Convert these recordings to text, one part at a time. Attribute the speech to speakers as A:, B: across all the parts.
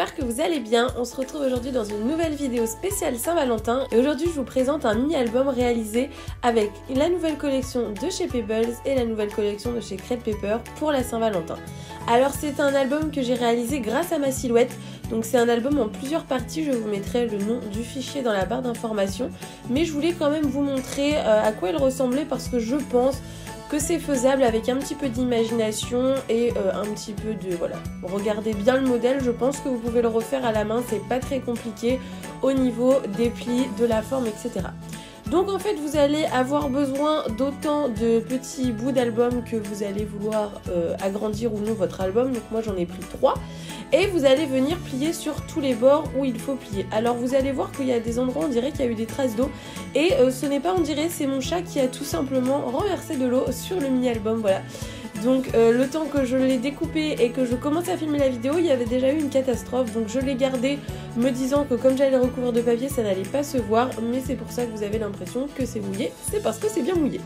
A: j'espère que vous allez bien. On se retrouve aujourd'hui dans une nouvelle vidéo spéciale Saint-Valentin et aujourd'hui je vous présente un mini-album réalisé avec la nouvelle collection de chez Pebbles et la nouvelle collection de chez Crêpe Paper pour la Saint-Valentin. Alors c'est un album que j'ai réalisé grâce à ma silhouette, donc c'est un album en plusieurs parties, je vous mettrai le nom du fichier dans la barre d'informations, mais je voulais quand même vous montrer à quoi il ressemblait parce que je pense que c'est faisable avec un petit peu d'imagination et un petit peu de... voilà. Regardez bien le modèle, je pense que vous pouvez le refaire à la main, c'est pas très compliqué au niveau des plis, de la forme, etc. Donc en fait vous allez avoir besoin d'autant de petits bouts d'album que vous allez vouloir agrandir ou non votre album, donc moi j'en ai pris 3. Et vous allez venir plier sur tous les bords où il faut plier. Alors vous allez voir qu'il y a des endroits on dirait qu'il y a eu des traces d'eau et ce n'est pas on dirait, c'est mon chat qui a tout simplement renversé de l'eau sur le mini-album, voilà. Donc le temps que je l'ai découpé et que je commençais à filmer la vidéo, il y avait déjà eu une catastrophe, donc je l'ai gardé me disant que comme j'allais le recouvrir de papier, ça n'allait pas se voir, mais c'est pour ça que vous avez l'impression que c'est mouillé, c'est parce que c'est bien mouillé.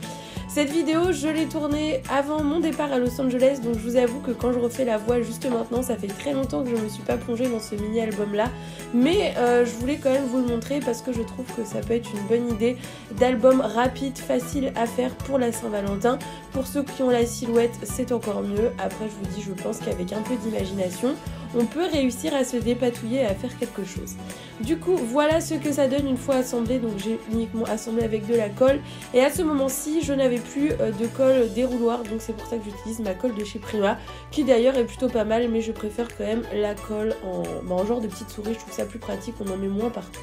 A: Cette vidéo, je l'ai tournée avant mon départ à Los Angeles, donc je vous avoue que quand je refais la voix juste maintenant, ça fait très longtemps que je ne me suis pas plongée dans ce mini-album là, mais je voulais quand même vous le montrer parce que je trouve que ça peut être une bonne idée d'album rapide, facile à faire pour la Saint-Valentin. Pour ceux qui ont la silhouette, c'est encore mieux. Après, je vous dis, je pense qu'avec un peu d'imagination, on peut réussir à se dépatouiller et à faire quelque chose. Du coup, voilà ce que ça donne une fois assemblé. Donc j'ai uniquement assemblé avec de la colle. Et à ce moment-ci, je n'avais plus de colle dérouloir. Donc c'est pour ça que j'utilise ma colle de chez Prima, qui d'ailleurs est plutôt pas mal. Mais je préfère quand même la colle en genre de petite souris. Je trouve ça plus pratique, on en met moins partout.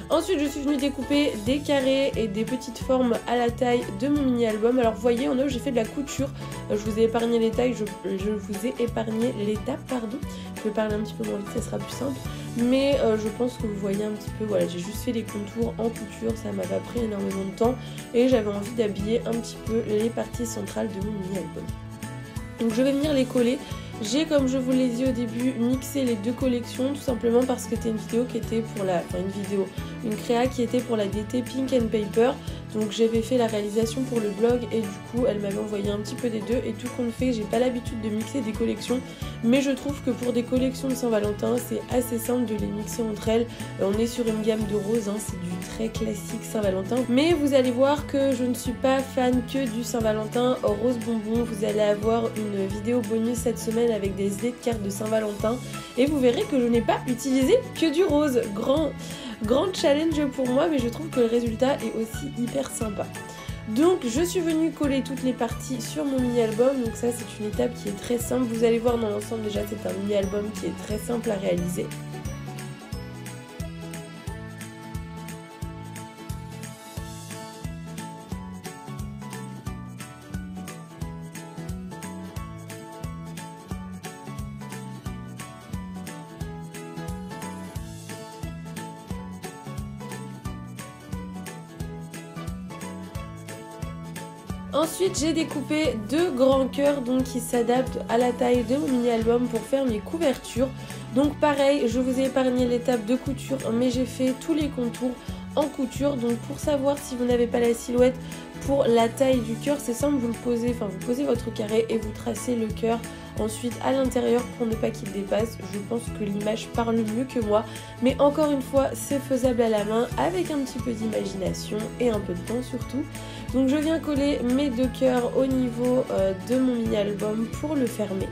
A: Ensuite, je suis venue découper des carrés et des petites formes à la taille de mon mini-album. Alors, vous voyez, en haut, j'ai fait de la couture. Je vous ai épargné les tailles, je vous ai épargné l'étape, pardon. Je vais parler un petit peu moins vite, ça sera plus simple. Mais je pense que vous voyez un petit peu, voilà, j'ai juste fait les contours en couture, ça m'a pas pris énormément de temps. Et j'avais envie d'habiller un petit peu les parties centrales de mon mini-album. Donc, je vais venir les coller. J'ai, comme je vous l'ai dit au début, mixé les deux collections tout simplement parce que c'était une vidéo qui était pour la... enfin une créa qui était pour la DT Pink and Paper. Donc j'avais fait la réalisation pour le blog et du coup elle m'avait envoyé un petit peu des deux et tout compte fait, j'ai pas l'habitude de mixer des collections mais je trouve que pour des collections de Saint-Valentin c'est assez simple de les mixer entre elles. On est sur une gamme de roses, hein, c'est du très classique Saint-Valentin, mais vous allez voir que je ne suis pas fan que du Saint-Valentin rose bonbon. Vous allez avoir une vidéo bonus cette semaine avec des idées de cartes de Saint-Valentin et vous verrez que je n'ai pas utilisé que du rose. Grand challenge pour moi, mais je trouve que le résultat est aussi hyper sympa. Donc je suis venue coller toutes les parties sur mon mini-album, donc ça c'est une étape qui est très simple. Vous allez voir dans l'ensemble déjà c'est un mini-album qui est très simple à réaliser. Ensuite j'ai découpé deux grands cœurs donc qui s'adaptent à la taille de mon mini-album pour faire mes couvertures. Donc pareil, je vous ai épargné l'étape de couture mais j'ai fait tous les contours en couture. Donc pour savoir si vous n'avez pas la silhouette pour la taille du cœur, c'est simple, vous posez votre carré et vous tracez le cœur ensuite à l'intérieur pour ne pas qu'il dépasse. Je pense que l'image parle mieux que moi, mais encore une fois c'est faisable à la main avec un petit peu d'imagination et un peu de temps surtout. Donc je viens coller mes deux cœurs au niveau de mon mini-album pour le fermer.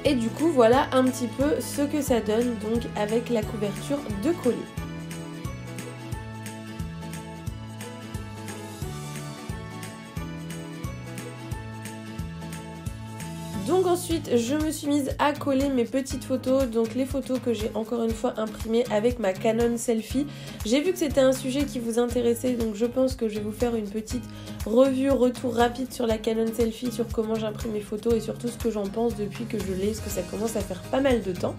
A: Et du coup voilà un petit peu ce que ça donne donc avec la couverture de coller. Donc ensuite je me suis mise à coller mes petites photos, donc les photos que j'ai encore une fois imprimées avec ma Canon Selfie. J'ai vu que c'était un sujet qui vous intéressait, donc je pense que je vais vous faire une petite revue, retour rapide sur la Canon Selfie, sur comment j'imprime mes photos et surtout ce que j'en pense depuis que je l'ai, parce que ça commence à faire pas mal de temps.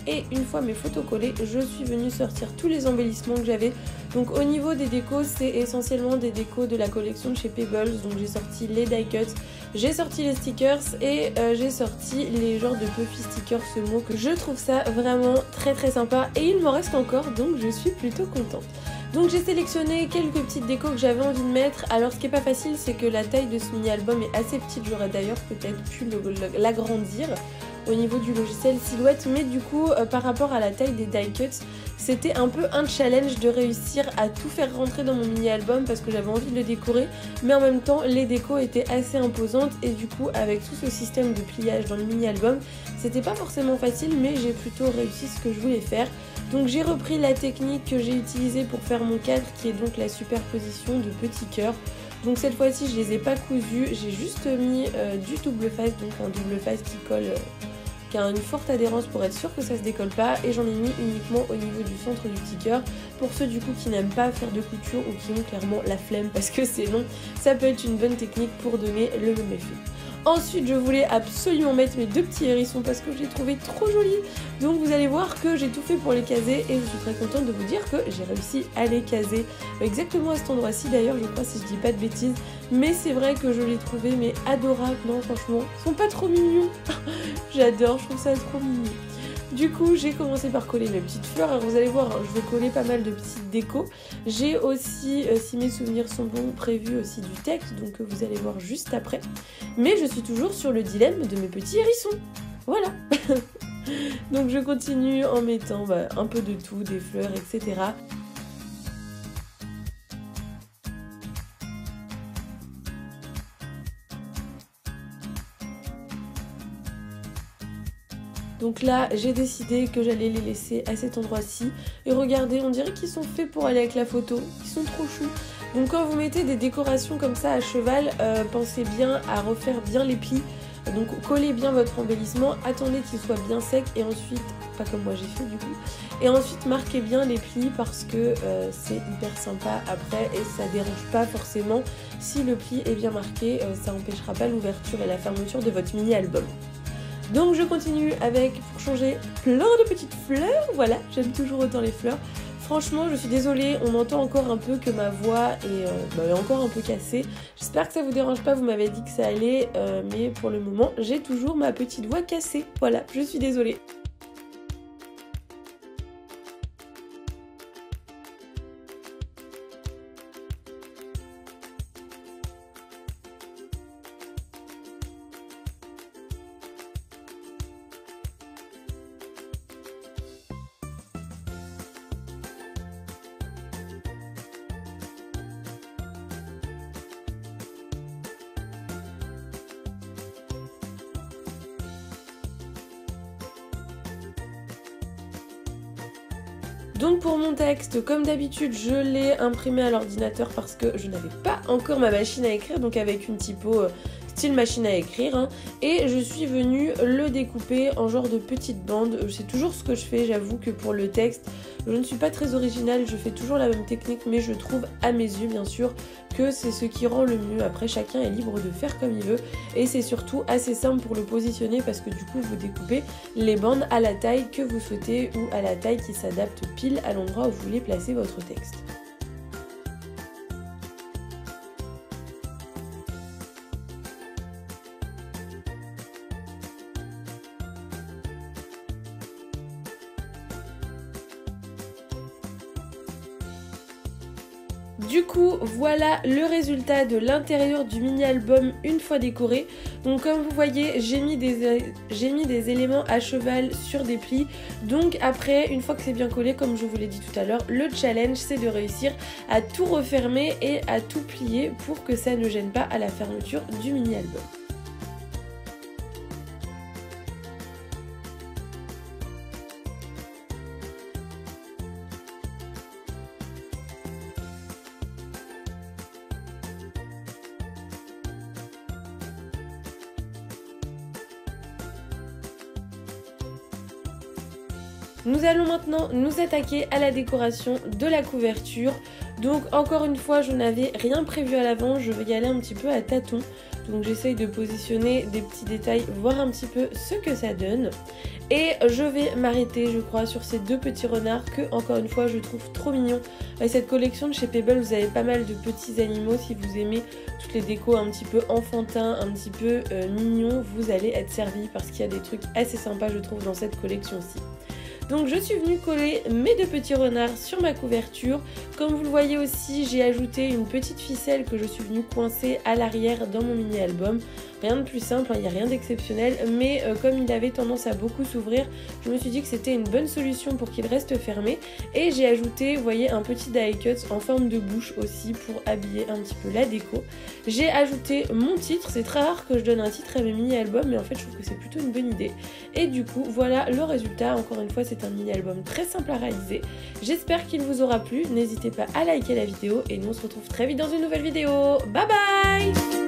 A: Et une fois mes photos collées, je suis venue sortir tous les embellissements que j'avais. Donc au niveau des décos, c'est essentiellement des décos de la collection de chez Pebbles. Donc j'ai sorti les die cuts, j'ai sorti les stickers et j'ai sorti les genres de puffy stickers, ce mot que je trouve ça vraiment très sympa. Et il m'en reste encore, donc je suis plutôt contente. Donc j'ai sélectionné quelques petites décos que j'avais envie de mettre. Alors ce qui est pas facile, c'est que la taille de ce mini-album est assez petite. J'aurais d'ailleurs peut-être pu l'agrandir au niveau du logiciel Silhouette, mais du coup par rapport à la taille des die cuts, c'était un peu un challenge de réussir à tout faire rentrer dans mon mini-album parce que j'avais envie de le décorer, mais en même temps les décos étaient assez imposantes et du coup avec tout ce système de pliage dans le mini-album, c'était pas forcément facile, mais j'ai plutôt réussi ce que je voulais faire. Donc j'ai repris la technique que j'ai utilisée pour faire mon cadre, qui est donc la superposition de petits cœurs. Donc cette fois-ci je les ai pas cousus, j'ai juste mis du double face, donc un double face qui colle, qui a une forte adhérence pour être sûr que ça se décolle pas, et j'en ai mis uniquement au niveau du centre du petit cœur pour ceux du coup qui n'aiment pas faire de couture ou qui ont clairement la flemme parce que c'est long, ça peut être une bonne technique pour donner le même effet. Ensuite je voulais absolument mettre mes deux petits hérissons parce que je les trouvais trop jolis, donc vous allez voir que j'ai tout fait pour les caser et je suis très contente de vous dire que j'ai réussi à les caser exactement à cet endroit-ci d'ailleurs, je crois, si je dis pas de bêtises, mais c'est vrai que je les trouvais mais adorables, non franchement, ils sont pas trop mignons. J'adore, je trouve ça trop mignon. Du coup j'ai commencé par coller mes petites fleurs. Alors vous allez voir, hein, je vais coller pas mal de petites décos. J'ai aussi, si mes souvenirs sont bons, prévu aussi du texte, donc vous allez voir juste après. Mais je suis toujours sur le dilemme de mes petits hérissons. Voilà. Donc je continue en mettant un peu de tout, des fleurs, etc. Donc là, j'ai décidé que j'allais les laisser à cet endroit-ci. Et regardez, on dirait qu'ils sont faits pour aller avec la photo. Ils sont trop choux. Donc quand vous mettez des décorations comme ça à cheval, pensez bien à refaire bien les plis. Donc collez bien votre embellissement, attendez qu'il soit bien sec et ensuite, pas comme moi j'ai fait du coup, et ensuite marquez bien les plis parce que c'est hyper sympa après et ça dérange pas forcément. Si le pli est bien marqué, ça n'empêchera pas l'ouverture et la fermeture de votre mini-album. Donc je continue avec, pour changer, plein de petites fleurs. Voilà, j'aime toujours autant les fleurs. Franchement, je suis désolée, on entend encore un peu que ma voix est encore un peu cassée. J'espère que ça vous dérange pas, vous m'avez dit que ça allait, mais pour le moment, j'ai toujours ma petite voix cassée. Voilà, je suis désolée. Donc pour mon texte, comme d'habitude, je l'ai imprimé à l'ordinateur parce que je n'avais pas encore ma machine à écrire, donc avec une typo style machine à écrire, hein, et je suis venue le découper en genre de petites bandes. C'est toujours ce que je fais, j'avoue que pour le texte, je ne suis pas très originale, je fais toujours la même technique, mais je trouve à mes yeux bien sûr que c'est ce qui rend le mieux. Après chacun est libre de faire comme il veut et c'est surtout assez simple pour le positionner parce que du coup vous découpez les bandes à la taille que vous souhaitez ou à la taille qui s'adapte pile à l'endroit où vous voulez placer votre texte. Du coup, voilà le résultat de l'intérieur du mini-album une fois décoré. Donc comme vous voyez, j'ai mis des éléments à cheval sur des plis. Donc après, une fois que c'est bien collé, comme je vous l'ai dit tout à l'heure, le challenge c'est de réussir à tout refermer et à tout plier pour que ça ne gêne pas à la fermeture du mini-album. Nous allons maintenant nous attaquer à la décoration de la couverture. Donc encore une fois, je n'avais rien prévu à l'avance, je vais y aller un petit peu à tâtons. Donc j'essaye de positionner des petits détails, voir un petit peu ce que ça donne. Et je vais m'arrêter, je crois, sur ces deux petits renards que, encore une fois, je trouve trop mignons. Avec cette collection de chez Peebles, vous avez pas mal de petits animaux. Si vous aimez toutes les décos un petit peu enfantins, un petit peu mignons, vous allez être servi parce qu'il y a des trucs assez sympas, je trouve, dans cette collection-ci. Donc je suis venue coller mes 2 petits renards sur ma couverture. Comme vous le voyez aussi, j'ai ajouté une petite ficelle que je suis venue coincer à l'arrière dans mon mini album. Rien de plus simple, il n'y a rien d'exceptionnel, mais comme il avait tendance à beaucoup s'ouvrir, je me suis dit que c'était une bonne solution pour qu'il reste fermé. Et j'ai ajouté, vous voyez, un petit die cut en forme de bouche aussi pour habiller un petit peu la déco. J'ai ajouté mon titre, c'est très rare que je donne un titre à mes mini-albums, mais en fait je trouve que c'est plutôt une bonne idée. Et du coup, voilà le résultat. Encore une fois, c'est un mini-album très simple à réaliser. J'espère qu'il vous aura plu, n'hésitez pas à liker la vidéo et nous on se retrouve très vite dans une nouvelle vidéo. Bye bye!